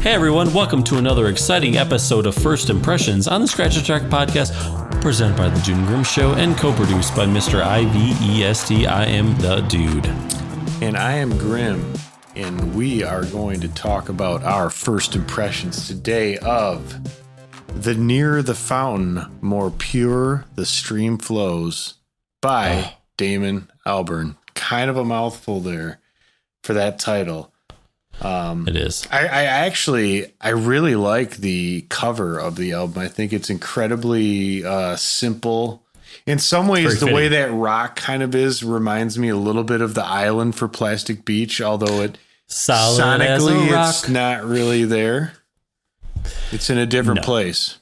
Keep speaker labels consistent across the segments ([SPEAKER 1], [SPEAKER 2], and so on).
[SPEAKER 1] Hey everyone, welcome to another exciting episode of First Impressions on the Scratch a Track podcast, presented by The June Grimm Show and co-produced by Mr. IVEST. I am the dude.
[SPEAKER 2] And I am Grimm, and we are going to talk about our first impressions today of The Nearer the Fountain, More Pure the Stream Flows by Damon Albarn. Kind of a mouthful there for that title.
[SPEAKER 1] It is.
[SPEAKER 2] I really like the cover of the album. I think it's incredibly simple. In some ways, the way that rock kind of is reminds me a little bit of The Island for Plastic Beach, although it sonically it's not really there. It's in a different place.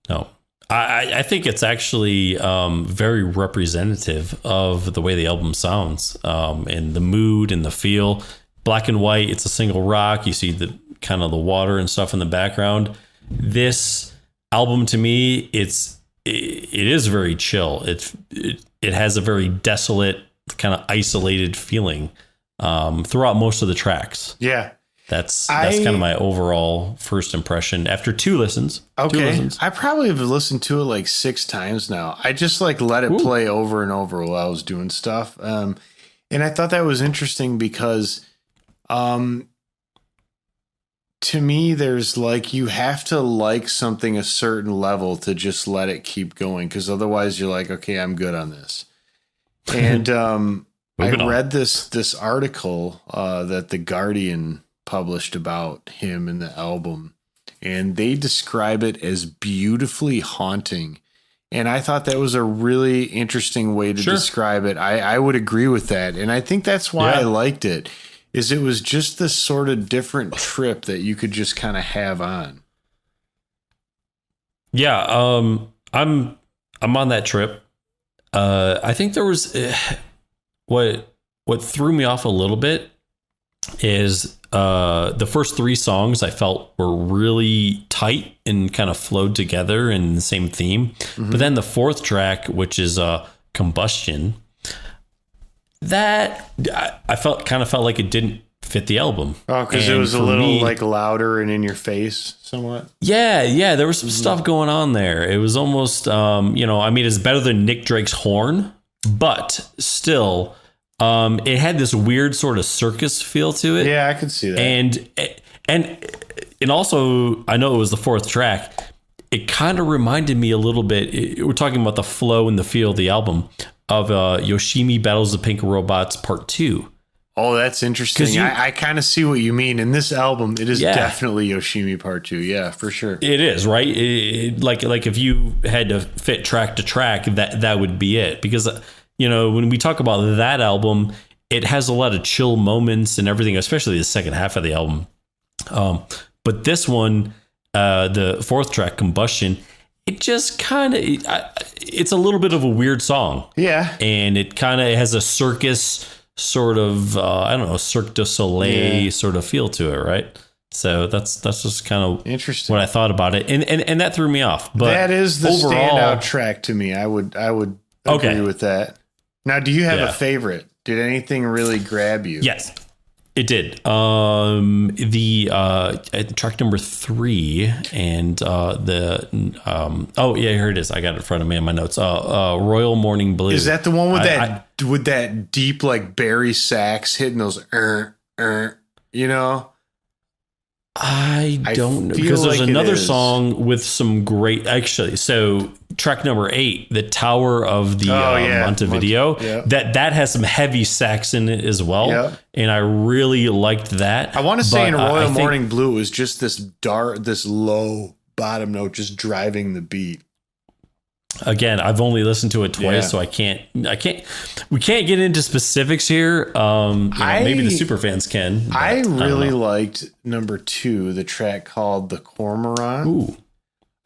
[SPEAKER 1] No. I think it's actually very representative of the way the album sounds, and the mood and the feel. Black and white, it's a single rock. You see the kind of the water and stuff in the background. This album to me, it is very chill. It has a very desolate, kind of isolated feeling throughout most of the tracks.
[SPEAKER 2] Yeah.
[SPEAKER 1] That's kind of my overall first impression after two listens.
[SPEAKER 2] Okay. I probably have listened to it like 6 times now. I just like let it play over and over while I was doing stuff. And I thought that was interesting because to me, there's like, you have to like something a certain level to just let it keep going. Cause otherwise you're like, okay, I'm good on this. And, I read this article, that The Guardian published about him and the album, and they describe it as beautifully haunting. And I thought that was a really interesting way to describe it. I would agree with that. And I think that's why I liked it. Is it was just this sort of different trip that you could just kind of have on.
[SPEAKER 1] Yeah, I'm on that trip. I think there was what threw me off a little bit is the first 3 songs I felt were really tight and kind of flowed together in the same theme. Mm-hmm. But then the 4th track, which is Combustion, that I felt like it didn't fit the album.
[SPEAKER 2] Oh, because it was a little like louder and in your face somewhat.
[SPEAKER 1] Yeah. There was some stuff going on there. It was almost, it's better than Nick Drake's horn, but still, it had this weird sort of circus feel to it.
[SPEAKER 2] Yeah, I could see that.
[SPEAKER 1] And also, I know it was the 4th track. It kind of reminded me a little bit. We're talking about the flow and the feel of the album of Yoshimi Battles the Pink Robots Part 2.
[SPEAKER 2] Oh, that's interesting. I kind of see what you mean. In this album, it is definitely Yoshimi Part 2. Yeah, for sure.
[SPEAKER 1] It is, right? Like if you had to fit track to track, that would be it. Because, when we talk about that album, it has a lot of chill moments and everything, especially the second half of the album. But this one, the 4th track, Combustion, it just kind of, it's a little bit of a weird song.
[SPEAKER 2] Yeah.
[SPEAKER 1] And it kind of has a circus sort of, Cirque du Soleil sort of feel to it, right? So that's just kind of
[SPEAKER 2] interesting
[SPEAKER 1] what I thought about it. And that threw me off. But
[SPEAKER 2] that is the standout track to me. I would agree with that. Now, do you have a favorite? Did anything really grab you?
[SPEAKER 1] Yes. It did. The track number 3 and here it is. I got it in front of me in my notes. Royal Morning Blue.
[SPEAKER 2] Is that the one with that deep like Barry sax hitting those?
[SPEAKER 1] I don't know, because there's another song with some great, actually. So track number 8, the Tower of the Montevideo, that has some heavy sax in it as well. And I really liked that.
[SPEAKER 2] I want to say in Royal Morning Blue, it was just this low bottom note, just driving the beat.
[SPEAKER 1] Again, I've only listened to it twice, so we can't get into specifics here. Maybe the super fans can.
[SPEAKER 2] I really liked number 2, the track called The Cormorant.
[SPEAKER 1] Ooh.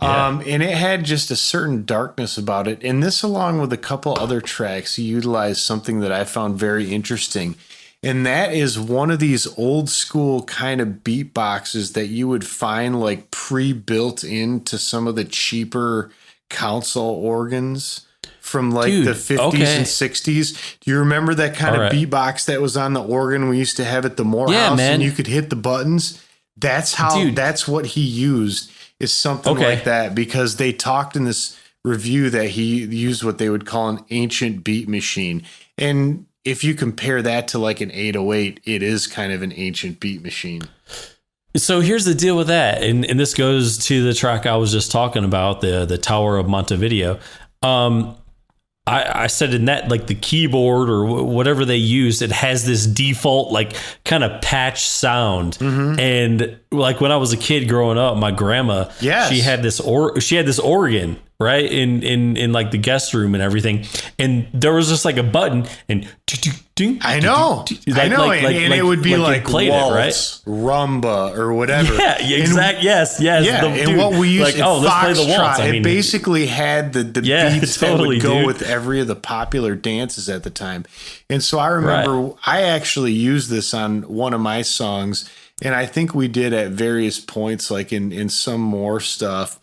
[SPEAKER 1] Yeah.
[SPEAKER 2] And it had just a certain darkness about it. And this, along with a couple other tracks, utilized something that I found very interesting. And that is one of these old school kind of beatboxes that you would find like pre-built into some of the cheaper console organs from like the 50s and 60s. Do you remember that kind of beatbox that was on the organ we used to have at the Morehouse and you could hit the buttons? that's what he used, is something like that, because they talked in this review that he used what they would call an ancient beat machine. And if you compare that to like an 808, it is kind of an ancient beat machine.
[SPEAKER 1] So here's the deal with that. And this goes to the track I was just talking about, the Tower of Montevideo. I said in that, like the keyboard or whatever they use, it has this default like kind of patch sound. And like when I was a kid growing up, my grandma, she had this organ, right, in like the guest room and everything, and there was just like a button, and
[SPEAKER 2] I know, and it would be like waltz, rumba, or whatever.
[SPEAKER 1] Yeah, exactly. Yes.
[SPEAKER 2] And what we used,
[SPEAKER 1] let's play the waltz.
[SPEAKER 2] It basically had the beats that would go with every of the popular dances at the time. And so I remember I actually used this on one of my songs, and I think we did at various points, like in some more stuff.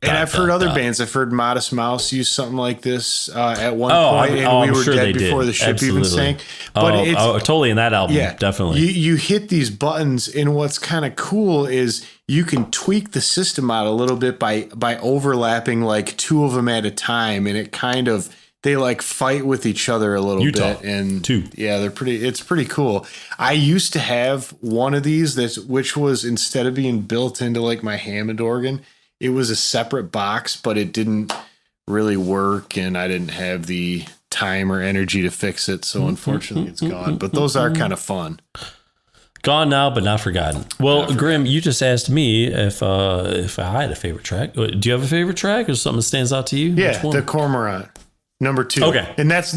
[SPEAKER 2] And I've heard other bands. I've heard Modest Mouse use something like this at one point, and we were
[SPEAKER 1] sure
[SPEAKER 2] dead before the ship even sank. But it's
[SPEAKER 1] totally in that album, definitely.
[SPEAKER 2] You hit these buttons, and what's kind of cool is you can tweak the system out a little bit by overlapping like two of them at a time, and it kind of, they like fight with each other a little bit. And it's pretty cool. I used to have one of these which was, instead of being built into like my Hammond organ, it was a separate box, but it didn't really work, and I didn't have the time or energy to fix it. So unfortunately it's gone, but those are kind of fun.
[SPEAKER 1] Gone now, but not forgotten. Well, Grim, you just asked me if I had a favorite track. Do you have a favorite track, or something that stands out to you?
[SPEAKER 2] Yeah, the Cormorant, number 2.
[SPEAKER 1] Okay.
[SPEAKER 2] And that's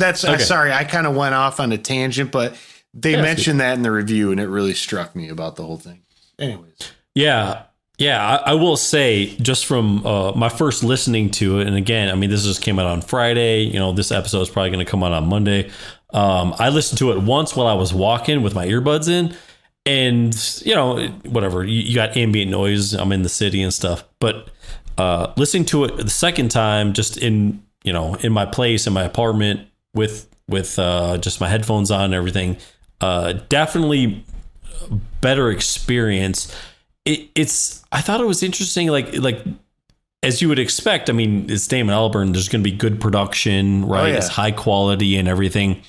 [SPEAKER 2] sorry, I kind of went off on a tangent, but they mentioned that in the review, and it really struck me about the whole thing. Anyways.
[SPEAKER 1] Yeah, I will say, just from my first listening to it, and again, I mean, this just came out on Friday. This episode is probably going to come out on Monday. I listened to it once while I was walking with my earbuds in, and whatever, you got ambient noise. I'm in the city and stuff, but listening to it the second time, just in my place, in my apartment, with just my headphones on and everything, definitely better experience. I thought it was interesting, like as you would expect. I mean, it's Damon Albarn. There's going to be good production, right? It's high quality and everything.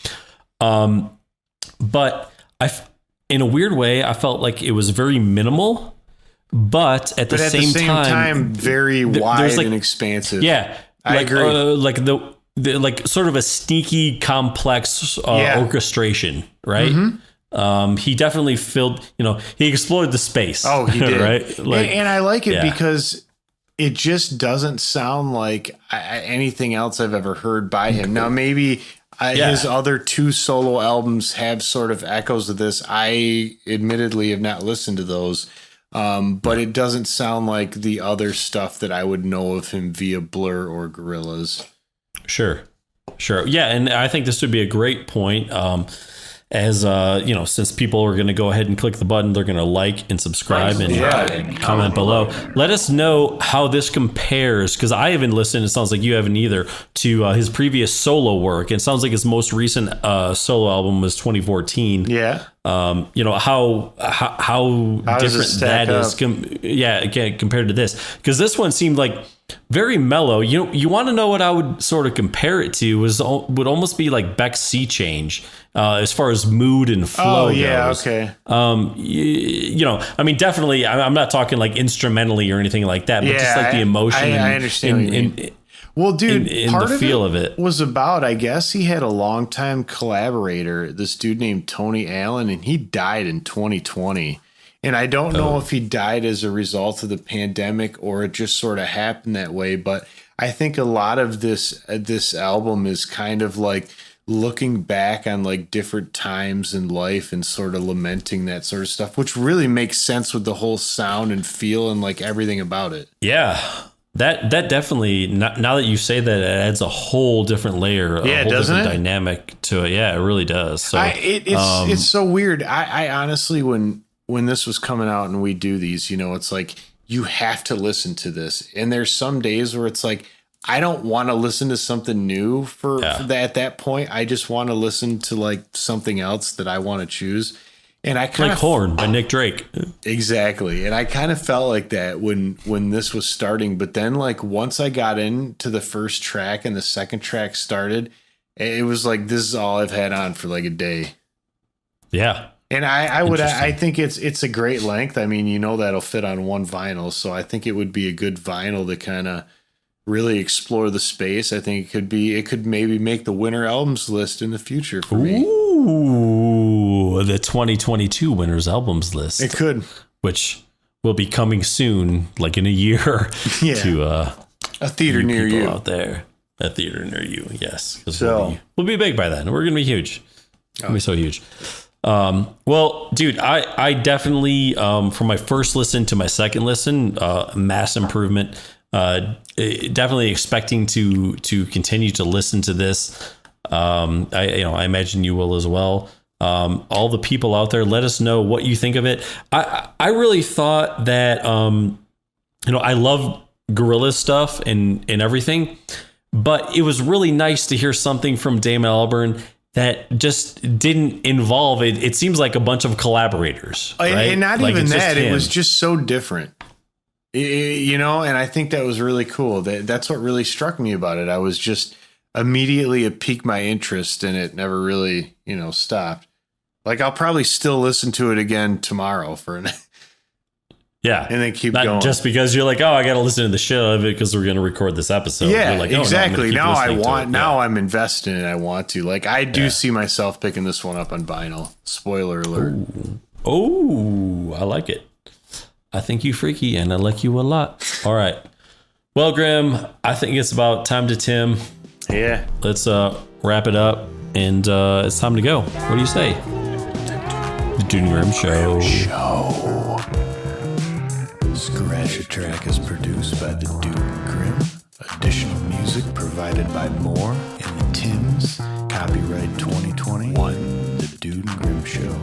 [SPEAKER 1] But in a weird way, I felt like it was very minimal, but at the same time,
[SPEAKER 2] very wide and expansive.
[SPEAKER 1] Yeah,
[SPEAKER 2] I agree.
[SPEAKER 1] Like the like sort of a sneaky, complex orchestration, right? Mm-hmm. He definitely he explored the space.
[SPEAKER 2] Oh, he did.
[SPEAKER 1] Right?
[SPEAKER 2] And I like it because it just doesn't sound like anything else I've ever heard by him. Now, maybe his other 2 solo albums have sort of echoes of this. I admittedly have not listened to those, but it doesn't sound like the other stuff that I would know of him via Blur or Gorillaz.
[SPEAKER 1] Sure. Yeah, and I think this would be a great point. As since people are going to go ahead and click the button, they're going to like and subscribe and comment below. Let us know how this compares, because I haven't listened. It sounds like you haven't either, to his previous solo work. It sounds like his most recent solo album was 2014.
[SPEAKER 2] Yeah.
[SPEAKER 1] How different that is. Again, compared to this, because this one seemed like very mellow. You want to know what I would sort of compare it to would almost be like Beck's Sea Change, as far as mood and flow goes.
[SPEAKER 2] Okay.
[SPEAKER 1] I mean, definitely, I'm not talking like instrumentally or anything like that, but just like the emotion.
[SPEAKER 2] I understand. Well, dude, part
[SPEAKER 1] the feel of it
[SPEAKER 2] was about, I guess he had a longtime collaborator, this dude named Tony Allen, and he died in 2020. And I don't know if he died as a result of the pandemic or it just sort of happened that way. But I think a lot of this album is kind of like looking back on like different times in life and sort of lamenting that sort of stuff, which really makes sense with the whole sound and feel and like everything about it.
[SPEAKER 1] Yeah. That definitely, now that you say that, it adds a whole different layer, a whole different dynamic to it. Yeah, it really does. So
[SPEAKER 2] it's so weird. I honestly, when this was coming out and we do these, it's like you have to listen to this. And there's some days where it's like I don't want to listen to something new for that at that point. I just want to listen to like something else that I want to choose. And I kind
[SPEAKER 1] like Horn by Nick Drake.
[SPEAKER 2] Exactly. And I kind of felt like that when this was starting. But then like once I got into the first track and the second track started, it was like, this is all I've had on for like a day.
[SPEAKER 1] Yeah.
[SPEAKER 2] And I think it's a great length. I mean, that'll fit on one vinyl. So I think it would be a good vinyl to kind of really explore the space. I think it could maybe make the winter albums list in the future for me.
[SPEAKER 1] Ooh, the 2022 winners albums list.
[SPEAKER 2] It could,
[SPEAKER 1] which will be coming soon, like in a year, to
[SPEAKER 2] a theater near you
[SPEAKER 1] out there. A theater near you, yes. So we'll be big by then. We're gonna be huge. Gonna be so huge. Well, dude, I definitely from my first listen to my second listen, mass improvement. Definitely expecting to continue to listen to this. I imagine you will as well. All the people out there, let us know what you think of it. I really thought that, I love Gorillaz stuff and everything, but it was really nice to hear something from Damon Albarn that just didn't involve it. It seems like a bunch of collaborators, right?
[SPEAKER 2] And not like even that. It was just so different, and I think that was really cool. That's what really struck me about it. I was just immediately, it piqued my interest and it never really, stopped. Like I'll probably still listen to it again tomorrow
[SPEAKER 1] yeah,
[SPEAKER 2] and then keep
[SPEAKER 1] Not
[SPEAKER 2] going.
[SPEAKER 1] Just because you're like, oh, I got to listen to the shit of it because we're going to record this episode.
[SPEAKER 2] Yeah,
[SPEAKER 1] you're like,
[SPEAKER 2] exactly.
[SPEAKER 1] No,
[SPEAKER 2] now I'm invested and I want to. Like I do see myself picking this one up on vinyl. Spoiler alert.
[SPEAKER 1] Oh, I like it. I think you freaky and I like you a lot. All right. Well, Grim, I think it's about time to Tim.
[SPEAKER 2] Yeah.
[SPEAKER 1] Let's wrap it up and it's time to go. What do you say? The Dude and Grim Show.
[SPEAKER 2] Scratch a Track is produced by the Dude and Grim. Additional music provided by Moore and the Tims. Copyright 2021. The Dude and Grim Show.